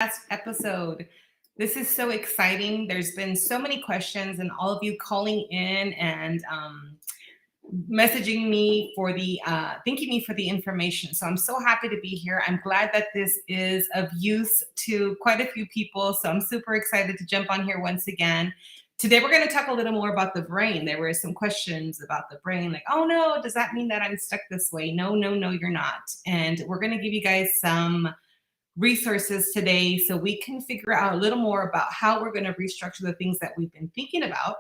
last episode. This is so exciting. There's been so many questions, and all of you calling in and messaging me for the thanking me for the information. So I'm so happy to be here. I'm glad that this is of use to quite a few people. So I'm super excited to jump on here once again. Today we're going to talk a little more about the brain. There were some questions about the brain, like, oh no, does that mean that I'm stuck this way? No, no, no, you're not. And we're going to give you guys some resources today so we can figure out a little more about how we're going to restructure the things that we've been thinking about,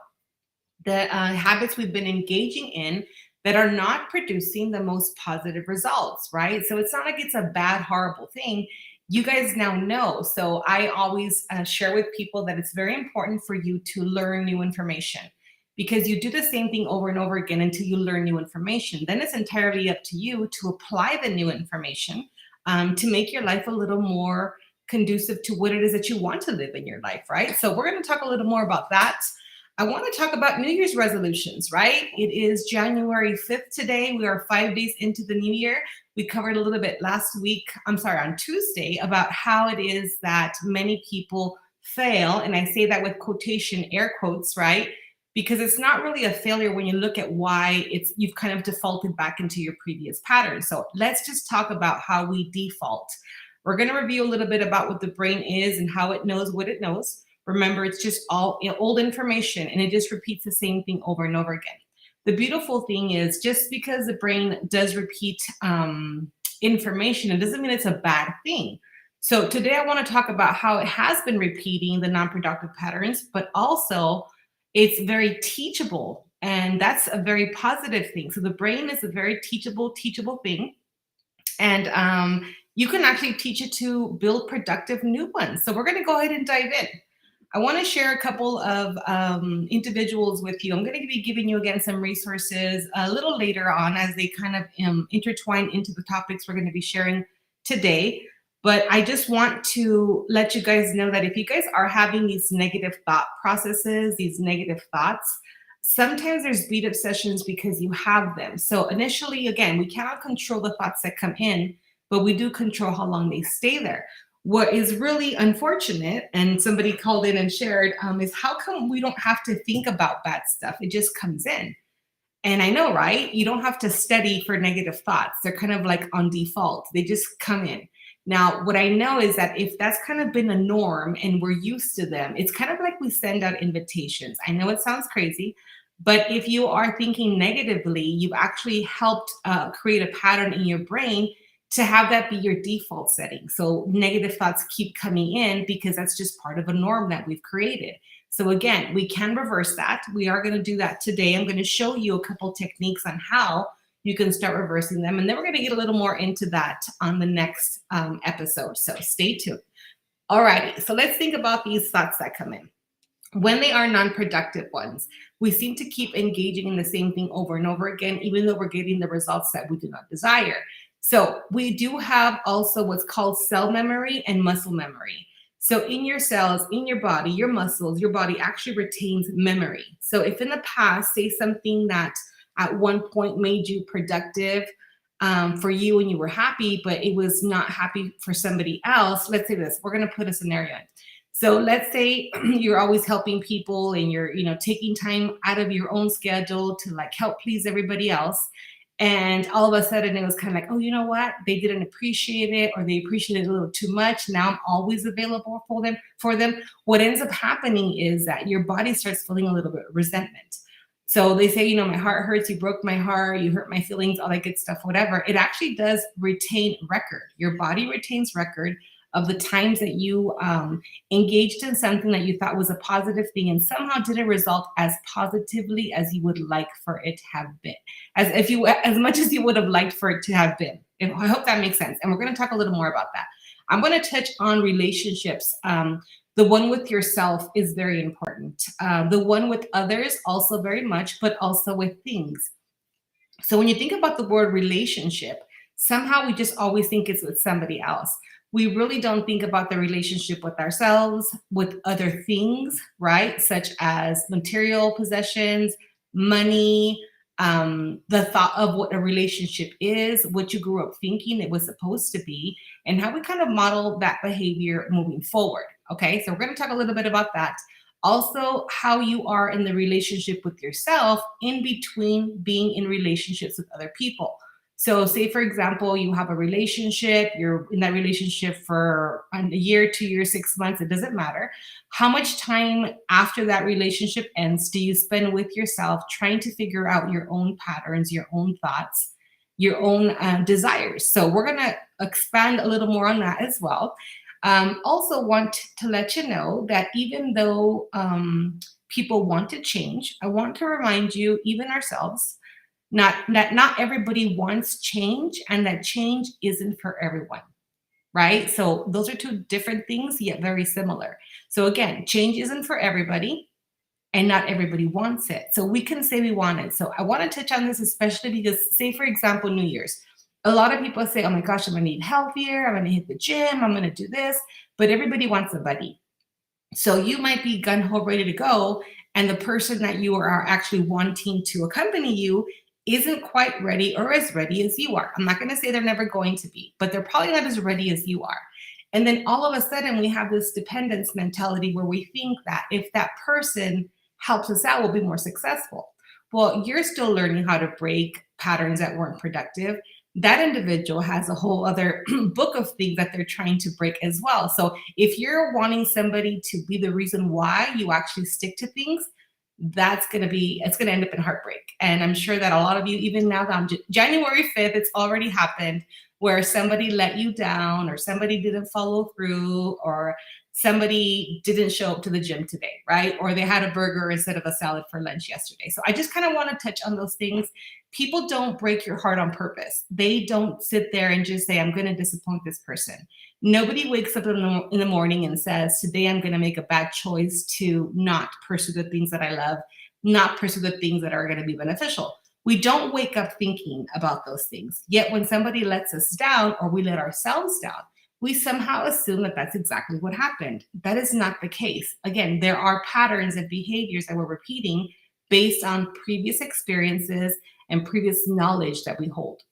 the habits we've been engaging in that are not producing the most positive results, right? So it's not like it's a bad, horrible thing. You guys now know. So I always share with people that it's very important for you to learn new information, because you do the same thing over and over again until you learn new information. Then it's entirely up to you to apply the new information to make your life a little more conducive to what it is that you want to live in your life, right? So we're going to talk a little more about that. I want to talk about New Year's resolutions, right? It is January 5th today. We are 5 days into the new year. We covered a little bit on Tuesday, about how it is that many people fail. And I say that with quotation air quotes, right? Because it's not really a failure when you look at why you've kind of defaulted back into your previous pattern. So let's just talk about how we default. We're going to review a little bit about what the brain is and how it knows what it knows. Remember, it's just all old information, and it just repeats the same thing over and over again. The beautiful thing is, just because the brain does repeat information, it doesn't mean it's a bad thing. So today I want to talk about how it has been repeating the non-productive patterns, but also it's very teachable, and that's a very positive thing. So the brain is a very teachable thing, and you can actually teach it to build productive new ones. So we're going to go ahead and dive in. I want to share a couple of individuals with you. I'm going to be giving you again some resources a little later on as they kind of intertwine into the topics we're going to be sharing today. But I just want to let you guys know that if you guys are having these negative thought processes, these negative thoughts, sometimes there's beat up sessions because you have them. So initially, again, we cannot control the thoughts that come in, but we do control how long they stay there. What is really unfortunate, and somebody called in and shared, is how come we don't have to think about bad stuff? It just comes in. And I know, right? You don't have to study for negative thoughts. They're kind of like on default. They just come in. Now, what I know is that if that's kind of been a norm and we're used to them, it's kind of like we send out invitations. I know it sounds crazy, but if you are thinking negatively, you've actually helped create a pattern in your brain to have that be your default setting. So negative thoughts keep coming in because that's just part of a norm that we've created. So again, we can reverse that. We are going to do that today. I'm going to show you a couple techniques on how you can start reversing them. And then we're going to get a little more into that on the next episode. So stay tuned. All righty. So let's think about these thoughts that come in. When they are non-productive ones, we seem to keep engaging in the same thing over and over again, even though we're getting the results that we do not desire. So we do have also what's called cell memory and muscle memory. So in your cells, in your body, your muscles, your body actually retains memory. So if in the past, say something that at one point made you productive for you and you were happy, but it was not happy for somebody else. Let's say this, we're going to put a scenario in. So let's say you're always helping people and you're, taking time out of your own schedule to like help please everybody else. And all of a sudden it was kind of like, oh, you know what? They didn't appreciate it, or they appreciated it a little too much. Now I'm always available for them. What ends up happening is that your body starts feeling a little bit of resentment. So they say, my heart hurts, you broke my heart, you hurt my feelings, all that good stuff, whatever. It actually does retain record. Your body retains record of the times that you engaged in something that you thought was a positive thing and somehow didn't result as positively as you would like for it to have been, as much as you would have liked for it to have been. I hope that makes sense. And we're going to talk a little more about that. I'm going to touch on relationships. The one with yourself is very important. The one with others also very much, but also with things. So when you think about the word relationship, somehow we just always think it's with somebody else. We really don't think about the relationship with ourselves, with other things, right? Such as material possessions, money, the thought of what a relationship is, what you grew up thinking it was supposed to be, and how we kind of model that behavior moving forward. Okay, so we're going to talk a little bit about that. Also, how you are in the relationship with yourself in between being in relationships with other people. So, say for example, you have a relationship, you're in that relationship for a year, 2 years, 6 months, it doesn't matter. How much time after that relationship ends do you spend with yourself trying to figure out your own patterns, your own thoughts, your own desires? So, we're going to expand a little more on that as well. Also, want to let you know that even though people want to change, I want to remind you, even ourselves, not everybody wants change, and that change isn't for everyone, right? So those are two different things, yet very similar. So again, change isn't for everybody, and not everybody wants it. So we can say we want it. So I want to touch on this, especially because, say, for example, New Year's. A lot of people say, oh my gosh, I'm going to eat healthier. I'm going to hit the gym. I'm going to do this. But everybody wants a buddy. So you might be gun ho ready to go, and the person that you are actually wanting to accompany you isn't quite ready or as ready as you are. I'm not going to say they're never going to be, but they're probably not as ready as you are. And then all of a sudden, we have this dependence mentality where we think that if that person helps us out, we'll be more successful. Well, you're still learning how to break patterns that weren't productive. That individual has a whole other book of things that they're trying to break as well. So if you're wanting somebody to be the reason why you actually stick to things, it's going to end up in heartbreak. And I'm sure that a lot of you, even now that January 5th, it's already happened where somebody let you down, or somebody didn't follow through, or somebody didn't show up to the gym today, right? Or they had a burger instead of a salad for lunch yesterday. So I just kind of want to touch on those things. People don't break your heart on purpose. They don't sit there and just say, I'm going to disappoint this person. Nobody wakes up in the morning and says, today I'm going to make a bad choice to not pursue the things that I love, not pursue the things that are going to be beneficial. We don't wake up thinking about those things. Yet when somebody lets us down, or we let ourselves down, we somehow assume that that's exactly what happened. That is not the case. Again, there are patterns and behaviors that we're repeating based on previous experiences and previous knowledge that we hold.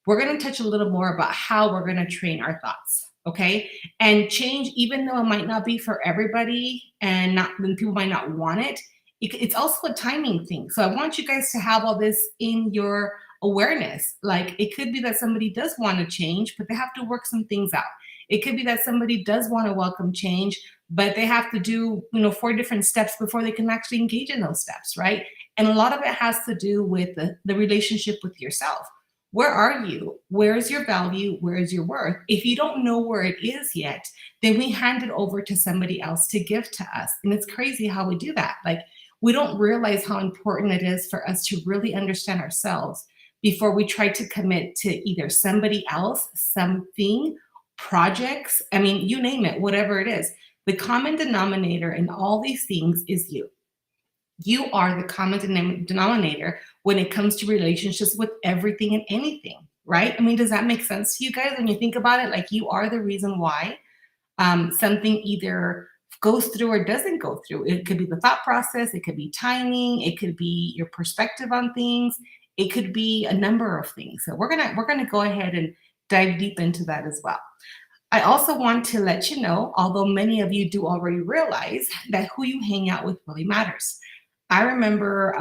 We're going to touch a little more about how we're going to train our thoughts, okay? And change, even though it might not be for everybody, and people might not want it, it's also a timing thing. So I want you guys to have all this in your awareness. Like, it could be that somebody does want to change, but they have to work some things out. It could be that somebody does want to welcome change, but they have to do, 4 different steps before they can actually engage in those steps, right? And a lot of it has to do with the relationship with yourself. Where are you? Where is your value? Where is your worth? If you don't know where it is yet, then we hand it over to somebody else to give to us. And it's crazy how we do that. Like, we don't realize how important it is for us to really understand ourselves before we try to commit to either somebody else, something, projects. I mean, you name it, whatever it is. The common denominator in all these things is you. You are the common denominator when it comes to relationships with everything and anything, right? I mean, does that make sense to you guys when you think about it? Like, you are the reason why something either goes through or doesn't go through. It could be the thought process, it could be timing, it could be your perspective on things, it could be a number of things. So we're gonna go ahead and dive deep into that as well. I also want to let you know, although many of you do already realize, that who you hang out with really matters. I remember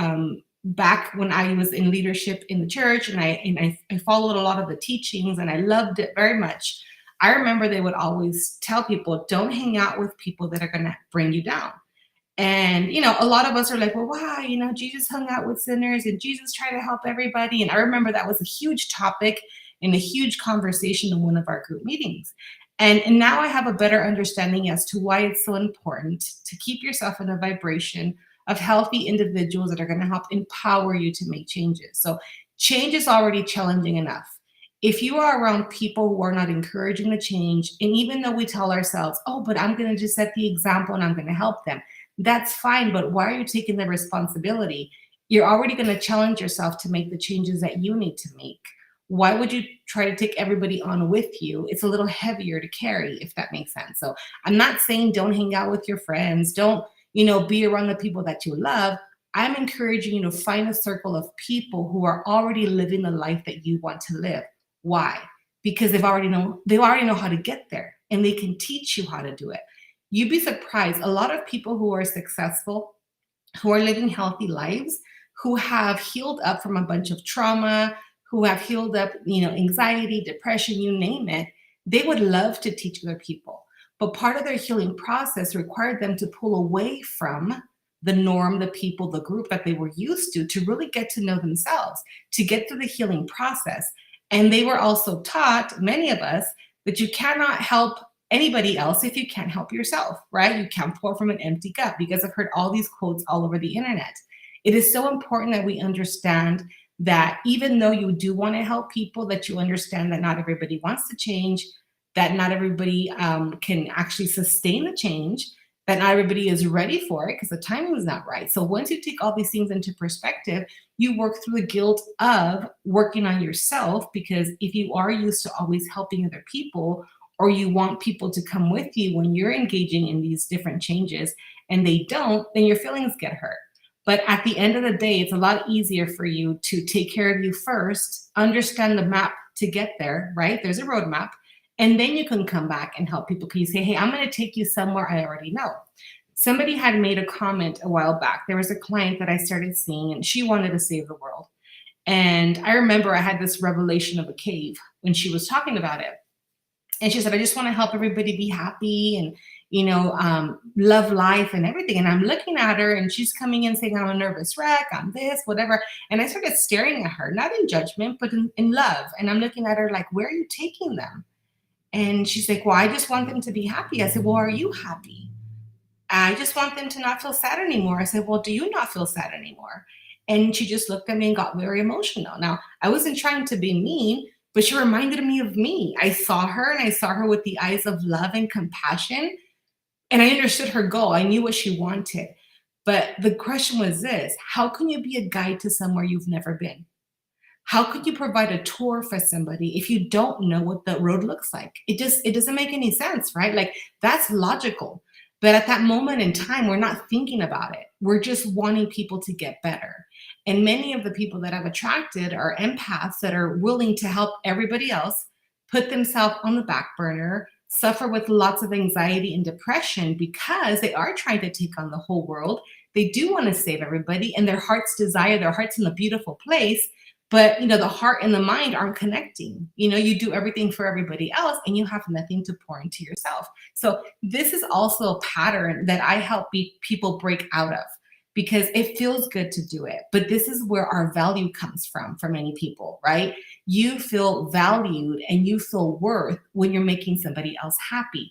back when I was in leadership in the church, and I followed a lot of the teachings, and I loved it very much. I remember they would always tell people, don't hang out with people that are going to bring you down. And, a lot of us are like, well, why? Jesus hung out with sinners, and Jesus tried to help everybody. And I remember that was a huge topic and a huge conversation in one of our group meetings. And now I have a better understanding as to why it's so important to keep yourself in a vibration of healthy individuals that are going to help empower you to make changes. So change is already challenging enough. If you are around people who are not encouraging the change, and even though we tell ourselves, oh, but I'm going to just set the example and I'm going to help them, that's fine. But why are you taking the responsibility? You're already going to challenge yourself to make the changes that you need to make. Why would you try to take everybody on with you? It's a little heavier to carry, if that makes sense. So I'm not saying don't hang out with your friends. Don't, be around the people that you love. I'm encouraging you to find a circle of people who are already living the life that you want to live. Why? Because they already know how to get there and they can teach you how to do it. You'd be surprised. A lot of people who are successful, who are living healthy lives, who have healed up from a bunch of trauma, who have healed up, anxiety, depression, you name it, they would love to teach other people. But part of their healing process required them to pull away from the norm, the people, the group that they were used to really get to know themselves, to get through the healing process. And they were also taught, many of us, that you cannot help anybody else if you can't help yourself, right? You can't pour from an empty cup. You guys have heard all these quotes all over the internet. It is so important that we understand that even though you do want to help people, that you understand that not everybody wants to change, that not everybody can actually sustain the change, that not everybody is ready for it because the timing is not right. So once you take all these things into perspective, you work through the guilt of working on yourself, because if you are used to always helping other people, or you want people to come with you when you're engaging in these different changes and they don't, then your feelings get hurt. But at the end of the day, it's a lot easier for you to take care of you first, understand the map to get there, right? There's a roadmap. And then you can come back and help people. Can you say, hey, I'm going to take you somewhere I already know? Somebody had made a comment a while back. There was a client that I started seeing, and she wanted to save the world. And I remember I had this revelation of a cave when she was talking about it. And she said, I just want to help everybody be happy and, love life and everything. And I'm looking at her and she's coming in saying, I'm a nervous wreck, I'm this, whatever. And I started staring at her, not in judgment, but in love. And I'm looking at her like, where are you taking them? And she's like, well, I just want them to be happy. I said, well, are you happy? I just want them to not feel sad anymore. I said, well, do you not feel sad anymore? And she just looked at me and got very emotional. Now, I wasn't trying to be mean, but she reminded me of me. I saw her and I saw her with the eyes of love and compassion. And I understood her goal. I knew what she wanted. But the question was this: how can you be a guide to somewhere you've never been? How could you provide a tour for somebody if you don't know what the road looks like? It doesn't make any sense, right? Like, that's logical. But at that moment in time, we're not thinking about it. We're just wanting people to get better. And many of the people that I've attracted are empaths that are willing to help everybody else, put themselves on the back burner, suffer with lots of anxiety and depression because they are trying to take on the whole world. They do want to save everybody, and their heart's desire, their heart's in a beautiful place, but the heart and the mind aren't connecting. You do everything for everybody else and you have nothing to pour into yourself. So this is also a pattern that I help people break out of, because it feels good to do it. But this is where our value comes from for many people, right? You feel valued and you feel worth when you're making somebody else happy.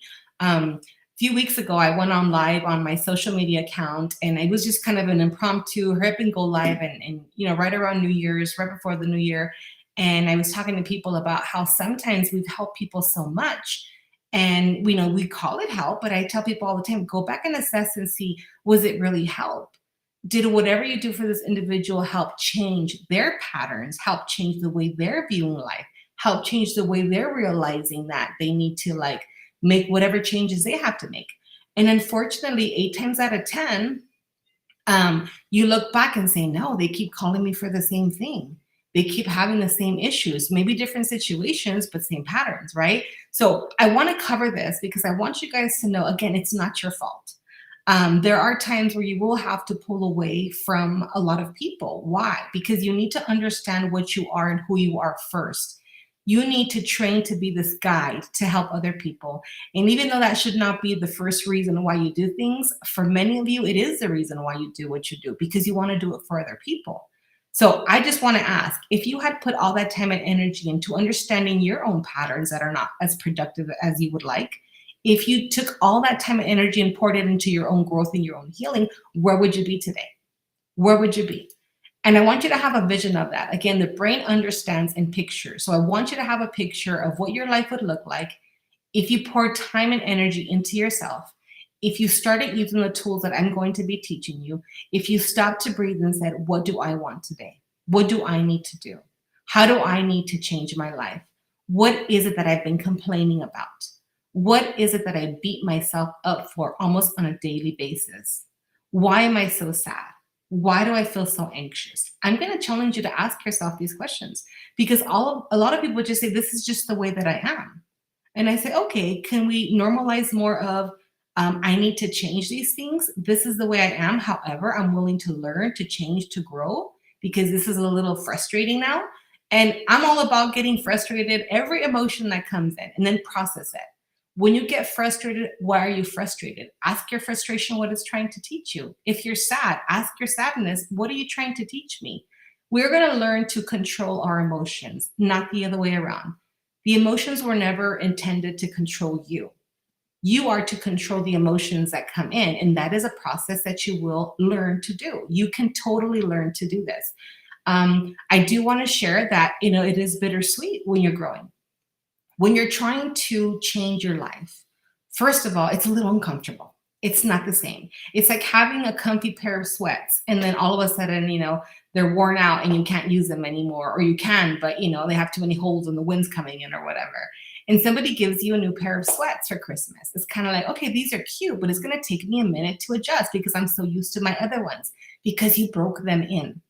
Few weeks ago, I went on live on my social media account, and it was just kind of an impromptu hurry up and go live, and right around New Year's, right before the new year. And I was talking to people about how sometimes we've helped people so much, and we call it help, but I tell people all the time, go back and assess and see, was it really help? Did whatever you do for this individual help change their patterns, help change the way they're viewing life, help change the way they're realizing that they need to make whatever changes they have to make? And unfortunately, 8 times out of 10, you look back and say, no, they keep calling me for the same thing. They keep having the same issues, maybe different situations, but same patterns, right? So I want to cover this because I want you guys to know, again, it's not your fault. There are times where you will have to pull away from a lot of people. Why? Because you need to understand what you are and who you are first. You need to train to be this guide to help other people. And even though that should not be the first reason why you do things, for many of you, it is the reason why you do what you do, because you want to do it for other people. So I just want to ask, if you had put all that time and energy into understanding your own patterns that are not as productive as you would like, if you took all that time and energy and poured it into your own growth and your own healing, where would you be today? Where would you be? And I want you to have a vision of that. Again, the brain understands in pictures. So I want you to have a picture of what your life would look like if you pour time and energy into yourself, if you started using the tools that I'm going to be teaching you, if you stopped to breathe and said, what do I want today? What do I need to do? How do I need to change my life? What is it that I've been complaining about? What is it that I beat myself up for almost on a daily basis? Why am I so sad? Why do I feel so anxious? I'm going to challenge you to ask yourself these questions because a lot of people just say, this is just the way that I am. And I say, okay, can we normalize more of, I need to change these things. This is the way I am. However, I'm willing to learn, to change, to grow because this is a little frustrating now. And I'm all about getting frustrated, every emotion that comes in, and then process it. When you get frustrated, why are you frustrated? Ask your frustration what it's trying to teach you. If you're sad, ask your sadness, what are you trying to teach me? We're going to learn to control our emotions, not the other way around. The emotions were never intended to control you. You are to control the emotions that come in, and that is a process that you will learn to do. You can totally learn to do this. I do want to share that, it is bittersweet when you're growing. When you're trying to change your life, first of all, it's a little uncomfortable. It's not the same. It's like having a comfy pair of sweats and then all of a sudden, they're worn out and you can't use them anymore, or you can, but they have too many holes and the wind's coming in or whatever. And somebody gives you a new pair of sweats for Christmas. It's kind of like, okay, these are cute, but it's going to take me a minute to adjust because I'm so used to my other ones because you broke them in.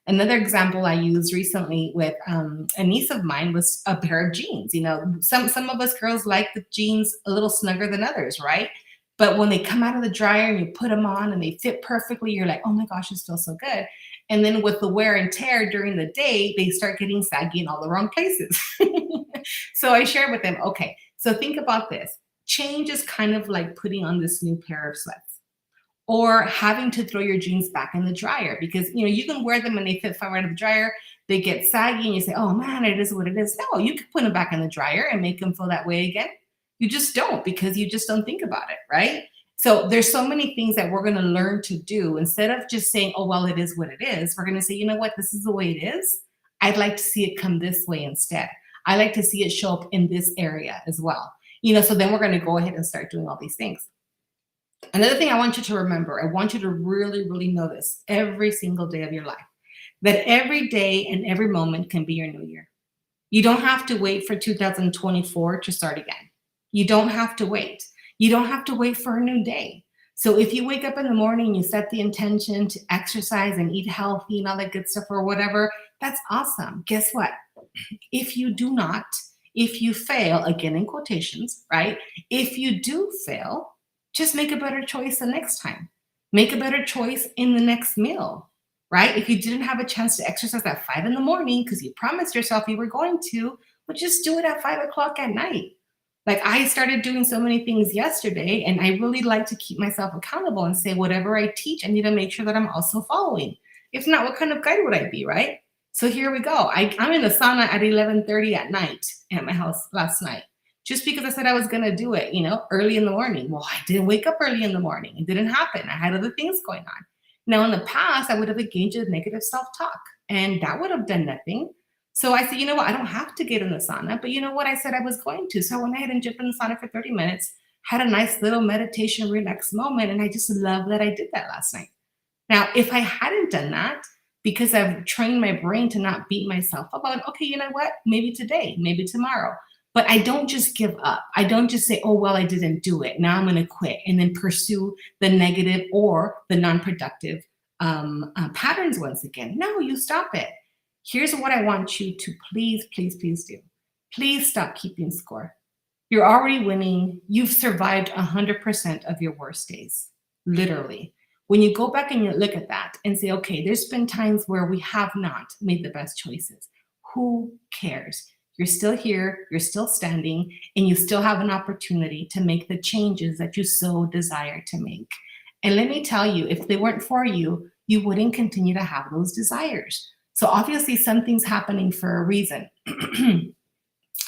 Another example I used recently with a niece of mine was a pair of jeans. Some of us girls like the jeans a little snugger than others, right? But when they come out of the dryer and you put them on and they fit perfectly, you're like, oh my gosh, this feels so good. And then with the wear and tear during the day, they start getting saggy in all the wrong places. So I shared with them, okay, so think about this. Change is kind of like putting on this new pair of sweats or having to throw your jeans back in the dryer because you can wear them and they fit fine right in the dryer. They get saggy and you say, oh man, it is what it is. No, you can put them back in the dryer and make them feel that way again. You just don't because you just don't think about it, right? So there's so many things that we're going to learn to do instead of just saying, oh, well, it is what it is. We're going to say, you know what, this is the way it is. I'd like to see it come this way instead. I like to see it show up in this area as well. So then we're going to go ahead and start doing all these things. Another thing I want you to remember, I want you to really, really know this every single day of your life, that every day and every moment can be your new year. You don't have to wait for 2024 to start again. You don't have to wait. You don't have to wait for a new day. So if you wake up in the morning and you set the intention to exercise and eat healthy and all that good stuff or whatever, that's awesome. Guess what? If you do not, if you fail, again in quotations, right? If you do fail, just make a better choice the next time. Make a better choice in the next meal, right? If you didn't have a chance to exercise at 5 in the morning because you promised yourself you were going to, well, just do it at 5 o'clock at night. Like I started doing so many things yesterday, and I really like to keep myself accountable and say, whatever I teach, I need to make sure that I'm also following. If not, what kind of guide would I be, right? So here we go. I'm in the sauna at 11:30 at night at my house last night, just because I said I was going to do it, early in the morning. Well, I didn't wake up early in the morning. It didn't happen. I had other things going on. Now, in the past, I would have engaged in negative self-talk, and that would have done nothing. So I said, you know what? I don't have to get in the sauna, but you know what? I said I was going to. So I went ahead and jumped in the sauna for 30 minutes, had a nice little meditation, relaxed moment, and I just love that I did that last night. Now, if I hadn't done that, because I've trained my brain to not beat myself up, I'm like, okay, you know what? Maybe today, maybe tomorrow. But I don't just give up. I don't just say, oh, well, I didn't do it. Now I'm going to quit and then pursue the negative or the non-productive patterns once again. No, you stop it. Here's what I want you to please, please, please do. Please stop keeping score. You're already winning. You've survived 100% of your worst days, literally. When you go back and you look at that and say, okay, there's been times where we have not made the best choices. Who cares? You're still here, you're still standing, and you still have an opportunity to make the changes that you so desire to make. And let me tell you, if they weren't for you, you wouldn't continue to have those desires. So obviously something's happening for a reason.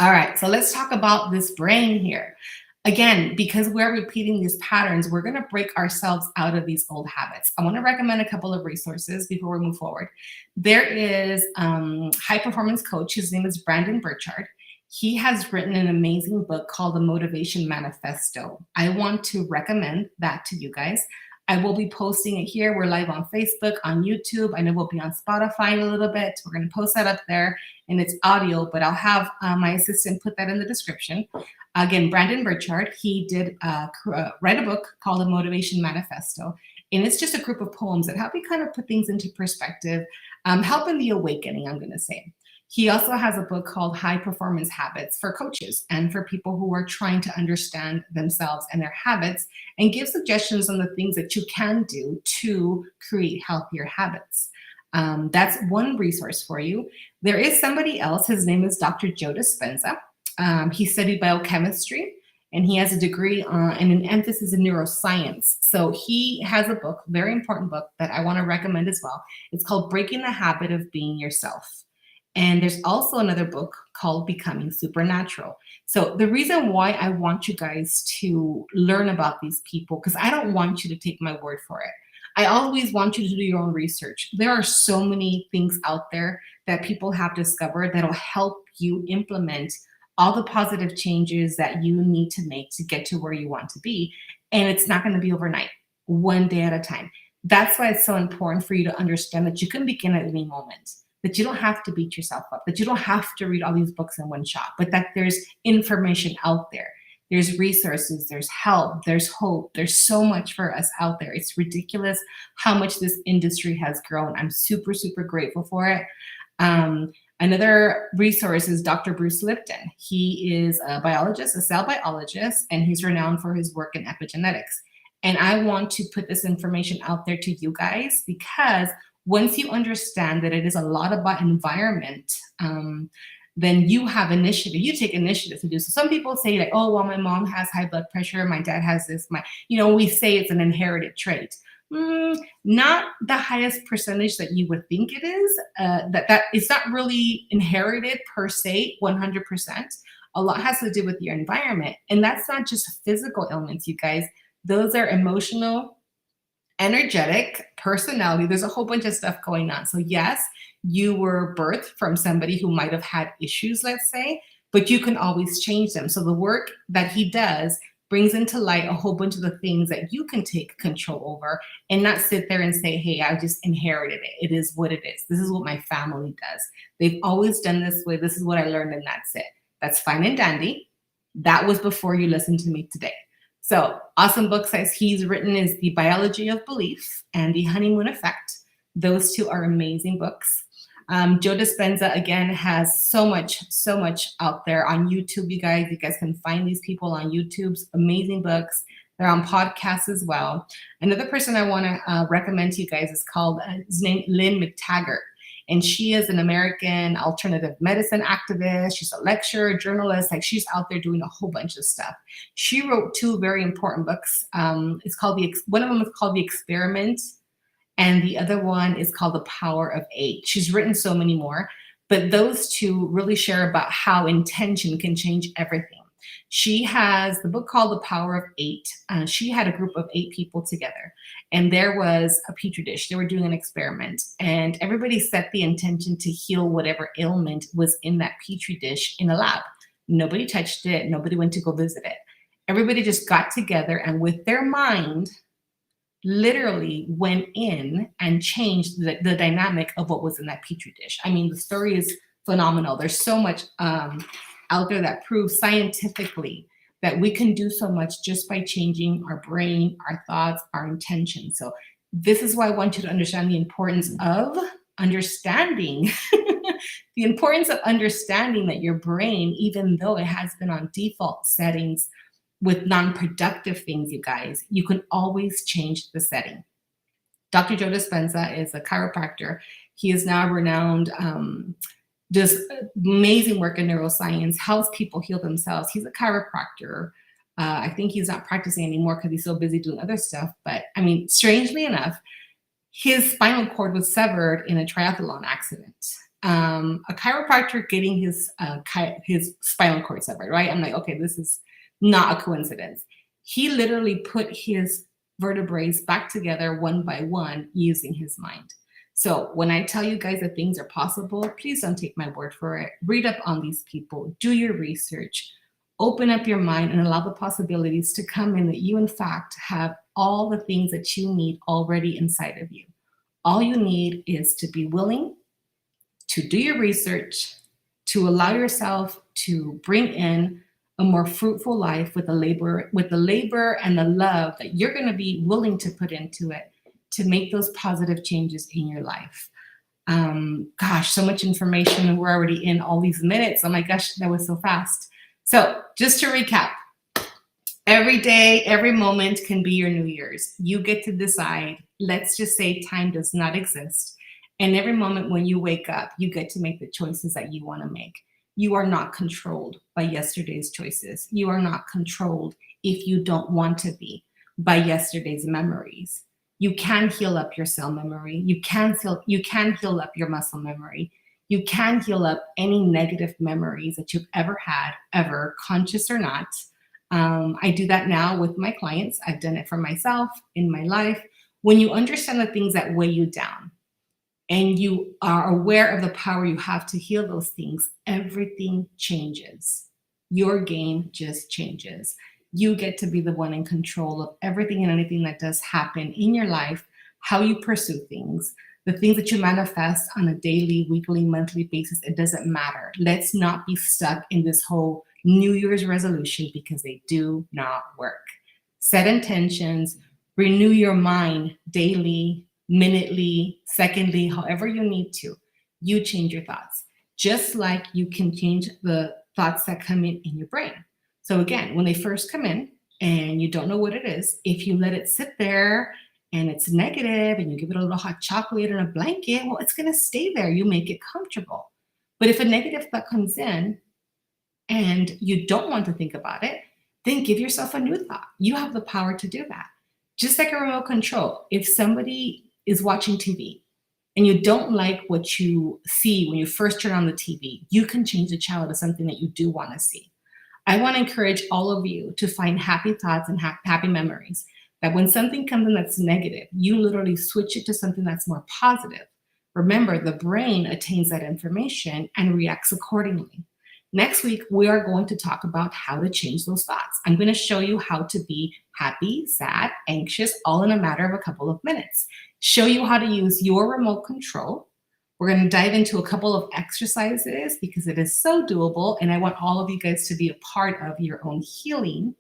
All right, so let's talk about this brain here. Again, because we're repeating these patterns, we're going to break ourselves out of these old habits. I want to recommend a couple of resources before we move forward. There is high performance coach. His name is Brandon Burchard. He has written an amazing book called The Motivation Manifesto. I want to recommend that to you guys. I will be posting it here. We're live on Facebook, on YouTube. I know we'll be on Spotify in a little bit. We're going to post that up there, and it's audio, but I'll have my assistant put that in the description. Again, Brandon Burchard, he did write a book called The Motivation Manifesto, And it's just a group of poems that help you kind of put things into perspective, help in the awakening, I'm going to say. He also has a book called High Performance Habits for coaches and for people who are trying to understand themselves and their habits, and give suggestions on the things that you can do to create healthier habits. That's one resource for you. There is somebody else. His name is Dr. Joe Dispenza. He studied biochemistry and he has a degree and an emphasis in neuroscience. So he has a book, very important book that I want to recommend as well. It's called Breaking the Habit of Being Yourself. And there's also another book called Becoming Supernatural. So the reason why I want you guys to learn about these people, because I don't want you to take my word for it. I always want you to do your own research. There are so many things out there that people have discovered that'll help you implement all the positive changes that you need to make to get to where you want to be. And it's not going to be overnight, one day at a time. That's why it's so important for you to understand that you can begin at any moment, that you don't have to beat yourself up, that you don't have to read all these books in one shot, but that there's information out there. There's resources, there's help, there's hope. There's so much for us out there. It's ridiculous how much this industry has grown. I'm super, super grateful for it. Another resource is Dr. Bruce Lipton. He is a biologist, a cell biologist, and he's renowned for his work in epigenetics. And I want to put this information out there to you guys, because once you understand that it is a lot about environment, then you have initiative. You take initiative to do so. Some people say like, oh, well, my mom has high blood pressure. My dad has this. We say it's an inherited trait. Not the highest percentage that you would think it is. That it's not really inherited per se, 100%. A lot has to do with your environment. And that's not just physical ailments, you guys. Those are emotional, energetic, personality. There's a whole bunch of stuff going on. So yes, you were birthed from somebody who might have had issues, let's say, but you can always change them. So the work that he does brings into light a whole bunch of the things that you can take control over, and not sit there and say, hey, I just inherited it. It is what it is. This is what my family does. They've always done this way. This is what I learned, and that's it. That's fine and dandy. That was before you listened to me today. So awesome books as he's written is The Biology of Belief and The Honeymoon Effect. Those two are amazing books. Joe Dispenza, again, has so much out there on YouTube, you guys. You guys can find these people on YouTube's amazing books. They're on podcasts as well. Another person I want to recommend to you guys is called, his name, Lynn McTaggart. And she is an American alternative medicine activist. She's a lecturer, journalist. Like, she's out there doing a whole bunch of stuff. She wrote two very important books. It's called one of them is called The Experiment, and the other one is called The Power of Eight. She's written so many more, but those two really share about how intention can change everything. She has the book called The Power of Eight. She had a group of 8 people together, and there was a petri dish. They were doing an experiment, and everybody set the intention to heal whatever ailment was in that petri dish in a lab. Nobody touched it. Nobody went to go visit it. Everybody just got together and with their mind literally went in and changed the dynamic of what was in that petri dish. I mean, the story is phenomenal. There's so much out there that proves scientifically that we can do so much just by changing our brain, our thoughts, our intentions. So this is why I want you to understand the importance of understanding the importance of understanding that your brain, even though it has been on default settings with non-productive things, you guys, you can always change the setting. Dr. Joe Dispenza is a chiropractor. He is now renowned, does amazing work in neuroscience, helps people heal themselves. He's a chiropractor. I think he's not practicing anymore because he's so busy doing other stuff. But I mean, strangely enough, his spinal cord was severed in a triathlon accident. A chiropractor getting his spinal cord severed, right? I'm like, okay, this is not a coincidence. He literally put his vertebrae back together one by one using his mind. So when I tell you guys that things are possible, please don't take my word for it. Read up on these people, do your research, open up your mind and allow the possibilities to come in, that you in fact have all the things that you need already inside of you. All you need is to be willing to do your research, to allow yourself to bring in a more fruitful life with the labor and the love that you're going to be willing to put into it. to make those positive changes in your life. Gosh, so much information, and we're already in all these minutes. Oh my gosh, that was so fast. So just to recap, every day, every moment can be your New Year's. You get to decide. Let's just say time does not exist. And every moment when you wake up, you get to make the choices that you want to make. You are not controlled by yesterday's choices. You are not controlled, if you don't want to be, by yesterday's memories. You can heal up your cell memory. You can heal up your muscle memory. You can heal up any negative memories that you've ever had, ever, conscious or not. I do that now with my clients. I've done it for myself in my life. When you understand the things that weigh you down and you are aware of the power you have to heal those things, everything changes. Your game just changes. You get to be the one in control of everything and anything that does happen in your life, how you pursue things, the things that you manifest on a daily, weekly, monthly basis. It doesn't matter. Let's not be stuck in this whole New Year's resolution, because they do not work. Set intentions, renew your mind daily, minutely, secondly, however you need to. You change your thoughts, just like you can change the thoughts that come in your brain. So again, when they first come in and you don't know what it is, if you let it sit there and it's negative and you give it a little hot chocolate and a blanket, well, it's going to stay there. You make it comfortable. But if a negative thought comes in and you don't want to think about it, then give yourself a new thought. You have the power to do that. Just like a remote control. If somebody is watching TV and you don't like what you see when you first turn on the TV, you can change the channel to something that you do want to see. I want to encourage all of you to find happy thoughts and happy memories. That when something comes in that's negative, you literally switch it to something that's more positive. Remember, the brain attains that information and reacts accordingly. Next week, we are going to talk about how to change those thoughts. I'm going to show you how to be happy, sad, anxious, all in a matter of a couple of minutes. Show you how to use your remote control. We're going to dive into a couple of exercises because it is so doable, and I want all of you guys to be a part of your own healing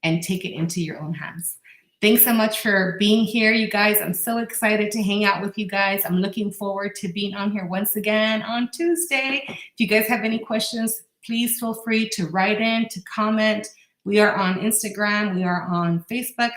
and take it into your own hands. Thanks so much for being here, you guys. I'm so excited to hang out with you guys. I'm looking forward to being on here once again on Tuesday. If you guys have any questions, please feel free to write in, to comment. We are on Instagram. We are on Facebook,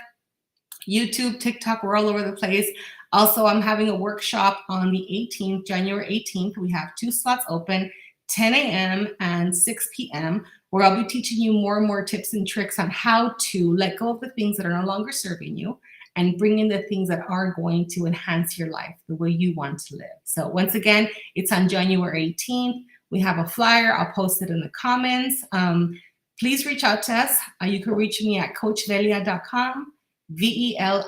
YouTube, TikTok. We're all over the place. Also, I'm having a workshop on the 18th, January 18th. We have 2 slots open, 10 a.m. and 6 p.m., where I'll be teaching you more and more tips and tricks on how to let go of the things that are no longer serving you and bring in the things that are going to enhance your life the way you want to live. So once again, it's on January 18th. We have a flyer. I'll post it in the comments. Please reach out to us. You can reach me at coachvelia.com. Velia,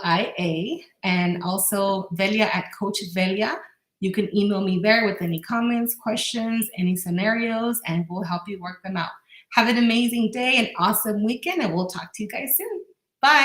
and also Velia at Coach Velia. You can email me there with any comments, questions, any scenarios, and we'll help you work them out. Have an amazing day, an awesome weekend, and we'll talk to you guys soon. Bye.